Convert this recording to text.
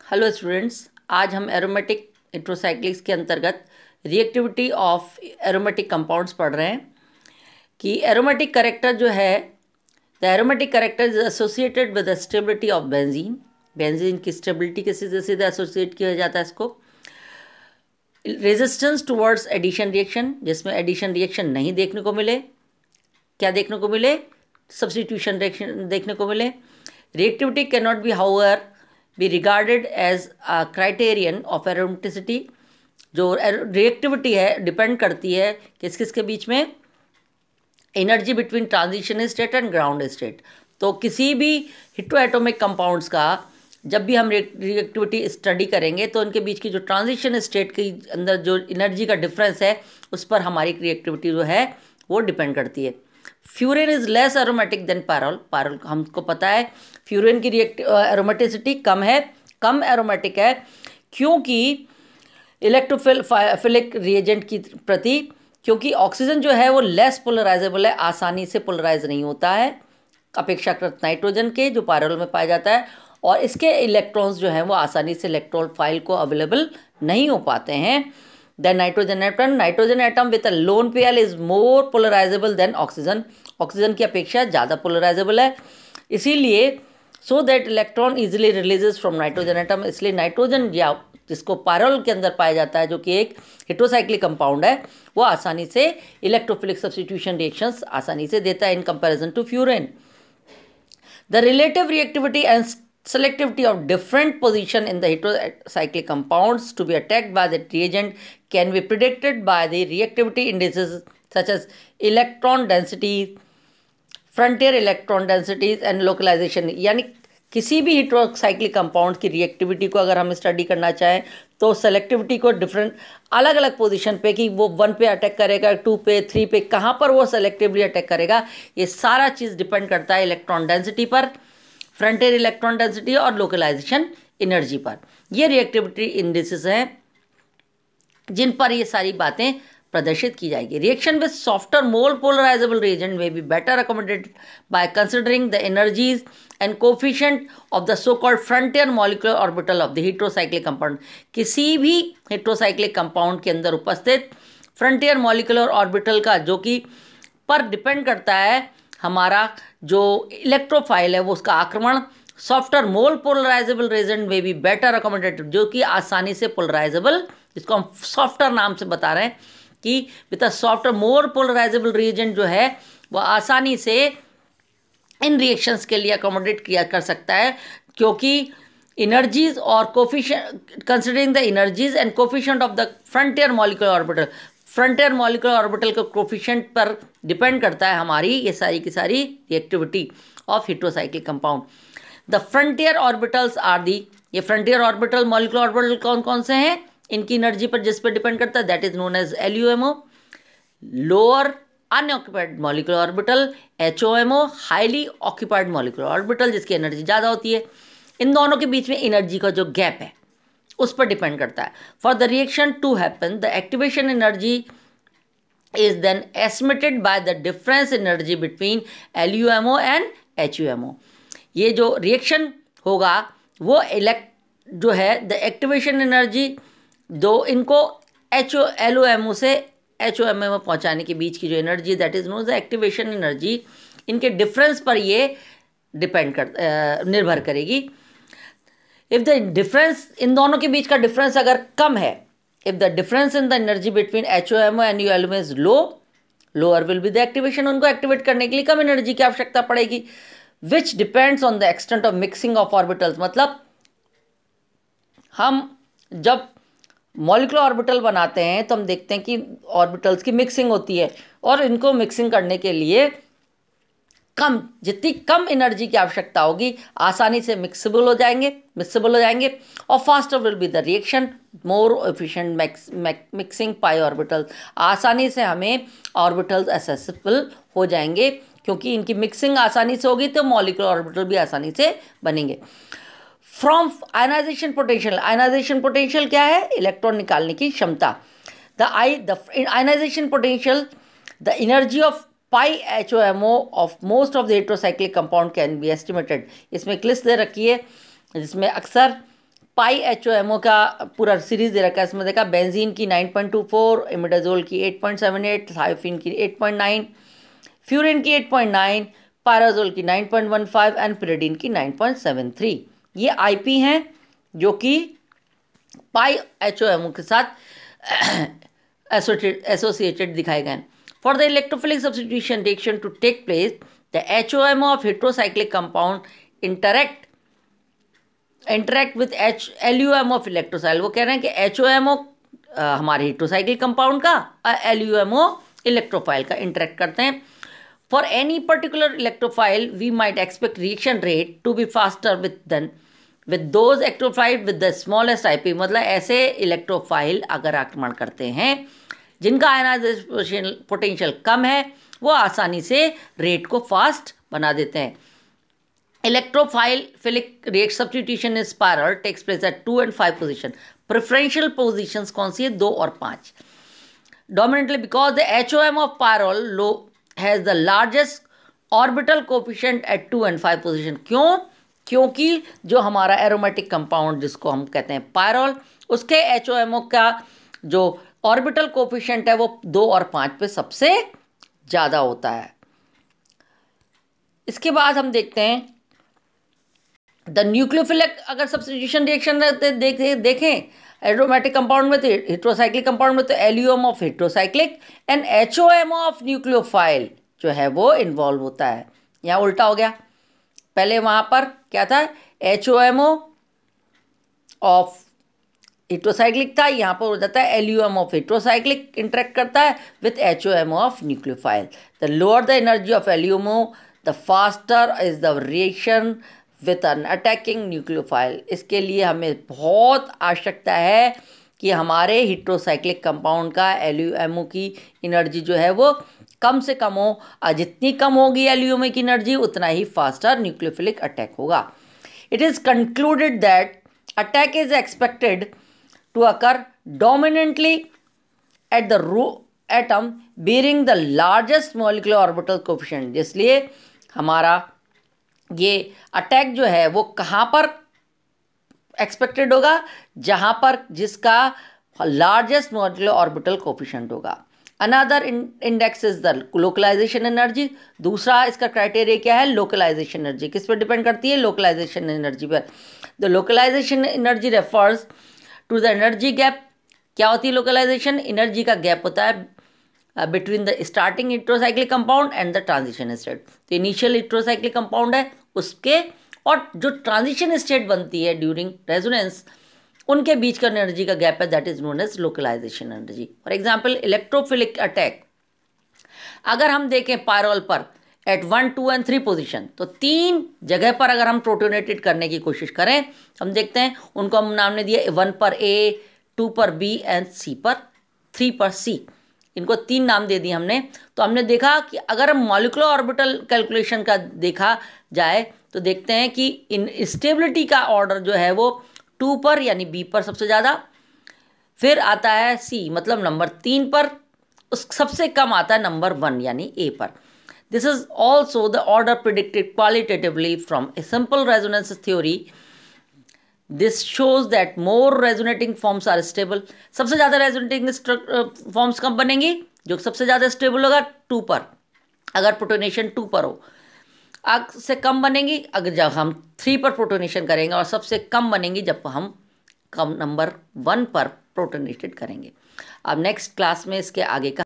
Hello students, आज हम aromatic हेटेरोसाइक्लिक्स के अंतर्गत रिएक्टिविटी ऑफ एरोमेटिक कंपाउंड्स पढ़ रहे हैं कि एरोमेटिक कैरेक्टर जो है, the aromatic character is associated with the stability of benzene. Benzene की स्टेबिलिटी के सीधे सीधे एसोसिएट किया जाता है इसको। रेजिस्टेंस टुवर्ड्स एडिशन रिएक्शन, जिसमें एडिशन रिएक्शन नहीं देखने को मिले, क्या देखने को मिले, सब्स्टिट्यूशन रिएक्शन देखने को मिले। Reactivity can not be however be regarded as a criterion of aromaticity। जो रिएक्टिविटी है डिपेंड करती है किस किस के बीच में, energy between transition state and ground state. तो किसी भी हेटेरोएटॉमिक कंपाउंड्स का जब भी हम रिएक्टिविटी स्टडी करेंगे तो उनके बीच की जो ट्रांजिशन स्टेट के अंदर जो एनर्जी का डिफरेंस है उस पर हमारी रिएक्टिविटी जो है वो डिपेंड करती है। Furan is less aromatic than pyrrole. Pyrrole हमको पता है फ्यूरेन की एरोमेटिसिटी कम है, कम एरोमेटिक है, क्योंकि इलेक्ट्रोफिलिक रिएजेंट की प्रति, क्योंकि ऑक्सीजन जो है वो लेस पोलराइजेबल है, आसानी से पोलराइज नहीं होता है अपेक्षाकृत नाइट्रोजन के जो पायरोल में पाया जाता है, और इसके इलेक्ट्रॉन्स जो हैं वो आसानी से इलेक्ट्रोफाइल को अवेलेबल नहीं हो पाते हैं। Then nitrogen atom with a lone pair is more polarizable than oxygen। Oxygen की अपेक्षा ज़्यादा पोलराइजेबल है, इसीलिए so that electron easily releases from nitrogen atom। इसलिए नाइट्रोजन या जिसको पायरोल के अंदर पाया जाता है जो कि एक हेटेरोसाइक्लिक कंपाउंड है, वो आसानी से इलेक्ट्रोफिलिक सब्स्टिट्यूशन रिएक्शंस आसानी से देता है in comparison to furan. The relative reactivity and selectivity of different position in the heterocyclic compounds to be attacked by the reagent can be predicted by the reactivity indices such as electron density, frontier electron densities and localization। यानी किसी भी heterocyclic compound की reactivity को अगर हम study करना चाहें तो सेलेक्टिविटी को डिफरेंट अलग अलग पोजीशन पे, कि वो 1 पे अटैक करेगा, 2 पे, 3 पे, कहाँ पर वो सेलेक्टिवली अटैक करेगा, ये सारा चीज़ डिपेंड करता है इलेक्ट्रॉन डेंसिटी पर, फ्रंटियर इलेक्ट्रॉन डेंसिटी और लोकलाइजेशन एनर्जी पर। ये रिएक्टिविटी इंडिसेस हैं जिन पर ये सारी बातें प्रदर्शित की जाएगी। Reaction with softer more polarizable reagent में be better accommodated by considering the energies and coefficient of the so called frontier molecular orbital of the heterocyclic compound. किसी भी हेटेरोसाइक्लिक कंपाउंड के अंदर उपस्थित फ्रंटियर मॉलिक्यूलर ऑर्बिटल का, जो कि पर डिपेंड करता है हमारा जो इलेक्ट्रोफाइल है वो उसका आक्रमण, सॉफ्टर मोर पोलराइजेबल रिएजेंट में भी बेटर अकोमोडेटेड, जो कि आसानी से पोलराइजेबल, जिसको हम सॉफ्टर नाम से बता रहे हैं कि with softer more polarizable reagent जो है वो आसानी से इन रिएक्शंस के लिए अकोमोडेट किया कर सकता है, क्योंकि एनर्जीज और coefficient, considering the energies and coefficient of the frontier molecular orbital. Frontier molecular orbital के कोफिशिएंट पर डिपेंड करता है हमारी ये सारी की सारी reactivity of heterocyclic compound. The frontier orbitals are the, ये फ्रंटियर ऑर्बिटल मॉलिक्यूलर ऑर्बिटल कौन कौन से हैं, इनकी एनर्जी पर जिस पर डिपेंड करता है, that is known as LUMO, lower unoccupied molecular orbital, HOMO, highly occupied molecular orbital, जिसकी एनर्जी ज़्यादा होती है। इन दोनों के बीच में एनर्जी का जो गैप है उस पर डिपेंड करता है। For the reaction to happen the activation energy is then estimated by the difference energy between LUMO and HUMO। ये जो रिएक्शन होगा वो जो है द एक्टिवेशन एनर्जी, दो इनको LUMO से HOMO में पहुंचाने के बीच की जो energy, that is known the activation energy, इनके डिफरेंस पर ये निर्भर करेगी। इफ द डिफरेंस, इन दोनों के बीच का डिफरेंस अगर कम है, if the difference in the energy between HOMO and LUMO is low, lower will be the activation. उनको एक्टिवेट करने के लिए कम एनर्जी की आवश्यकता पड़ेगी, which depends on the extent of mixing of orbitals. मतलब हम जब मॉलिक्यूलर ऑर्बिटल बनाते हैं तो हम देखते हैं कि ऑर्बिटल्स की मिक्सिंग होती है, और इनको मिक्सिंग करने के लिए जितनी कम एनर्जी की आवश्यकता होगी, आसानी से मिक्सिबल हो जाएंगे, और faster will be the reaction, more efficient mixing pi orbitals. आसानी से हमें ऑर्बिटल्स एक्सेसिबल हो जाएंगे, क्योंकि इनकी मिक्सिंग आसानी से होगी तो मॉलिक्यूलर ऑर्बिटल भी आसानी से बनेंगे। From ionization potential, ionization potential क्या है, इलेक्ट्रॉन निकालने की क्षमता। The ionization potential, the energy of pi HOMO of most of the heterocyclic compound can be estimated। इसमें एक लिस्ट दे रखी है जिसमें अक्सर पाई HOMO का पूरा सीरीज दे रखा है, इसमें देखा बेंजीन की 9.24, इमिडाजोल की 8.78, थायोफिन की 8.9, फ्यूरिन की 8.9, पायराजोल की 9.15 एंड पिरिडीन की 9.73। ये आईपी हैं जो कि पाई HOMO के साथ एसोसिएटेड दिखाए गए। For the electrophilic substitution reaction to take place, the HOMO of heterocyclic compound interact with LUMO of electrophile. वो कह रहे हैं कि HOMO हमारे हेट्रोसाइक्लिक कंपाउंड का और LUMO इलेक्ट्रोफाइल का इंटरेक्ट करते हैं। For any particular electrophile we might expect reaction rate to be faster with those electrophile with the smallest IP. मतलब ऐसे इलेक्ट्रोफाइल अगर आक्रमण करते हैं जिनका आयनाइजेशन पोटेंशियल कम है, वो आसानी से रेट को फास्ट बना देते हैं। Electrophilic substitution in spiral takes place at 2 and 5 position. Preferential positions कौन सी है? 2 और 5। Dominantly because the HOMO of pyrrole low has the largest orbital coefficient at 2 and 5 position. क्यों? क्योंकि जो हमारा एरोमेटिक कंपाउंड जिसको हम कहते हैं पायरोल, उसके HOMO का जो ऑर्बिटल कोफिशिएंट है वो 2 और 5 पे सबसे ज़्यादा होता है। इसके बाद हम देखते हैं द न्यूक्लियोफिलिक अगर सब्स्टिट्यूशन रिएक्शन देखें एरोमेटिक कंपाउंड में तो हेट्रोसाइक्लिक कंपाउंड में तो LUMO of heterocyclic and HOMO of nucleophile जो है वो इन्वॉल्व होता है। यहाँ उल्टा हो गया, पहले वहाँ पर क्या था? HOMO ऑफ हेट्रोसाइक्लिक था, यहाँ पर हो जाता है LUMO ऑफ हेट्रोसाइक्लिक इंटरेक्ट करता है with HOMO of nucleophile. The lower the energy of LUMO the faster is the reaction with an attacking nucleophile. इसके लिए हमें बहुत आवश्यकता है कि हमारे हेट्रोसाइक्लिक कंपाउंड का LUMO की एनर्जी जो है वो कम से कम हो, और जितनी कम होगी LUMO की एनर्जी उतना ही फास्टर न्यूक्लियोफिलिक अटैक होगा। It is concluded that attack is expected to occur dominantly at the atom bearing the largest molecular orbital coefficient। इसलिए हमारा ये अटैक जो है वो कहाँ पर एक्सपेक्टेड होगा? जहाँ पर जिसका लार्जेस्ट मोलिकुलर ऑर्बिटल कोफिशिएंट होगा। Another index is the localization energy. दूसरा इसका क्राइटेरिया क्या है? Localization energy. किस पर डिपेंड करती है? लोकलाइजेशन एनर्जी पर। The localization energy refers to the energy gap. क्या होती है लोकलाइजेशन? एनर्जी का गैप होता है between the starting heterocyclic compound and the transition state. तो इनिशियल हेट्रोसाइक्लिक कंपाउंड है उसके और जो ट्रांजिशन स्टेट बनती है ड्यूरिंग रेजोनेंस, उनके बीच का एनर्जी का गैप है, that is known as localization energy. For example electrophilic attack अगर हम देखें पायरोल पर एट 1, 2 and 3 पोजीशन, तो 3 जगह पर अगर हम प्रोटोनेटेड करने की कोशिश करें, हम देखते हैं उनको हम नाम ने दिया 1 पर A, 2 पर B एंड 3 पर C। इनको 3 नाम दे दिए हमने। तो हमने देखा कि अगर हम मॉलिक्यूलर ऑर्बिटल कैलकुलेशन का देखा जाए तो देखते हैं कि इन स्टेबिलिटी का ऑर्डर जो है वो 2 पर यानी B पर सबसे ज़्यादा, फिर आता है C मतलब नंबर 3 पर, उस सबसे कम आता है नंबर 1 यानी A पर। This is also the order predicted qualitatively from a simple resonance theory. This shows that more resonating forms are stable. सबसे ज़्यादा रेजोनेटिंग फॉर्म्स कब बनेंगी? जो सबसे ज़्यादा स्टेबल होगा 2 पर, अगर प्रोटोनेशन 2 पर हो। से कम बनेंगी अगर जब हम 3 पर प्रोटोनेशन करेंगे, और सबसे कम बनेंगी जब हम कम नंबर 1 पर प्रोटोनेटेड करेंगे। अब नेक्स्ट क्लास में इसके आगे का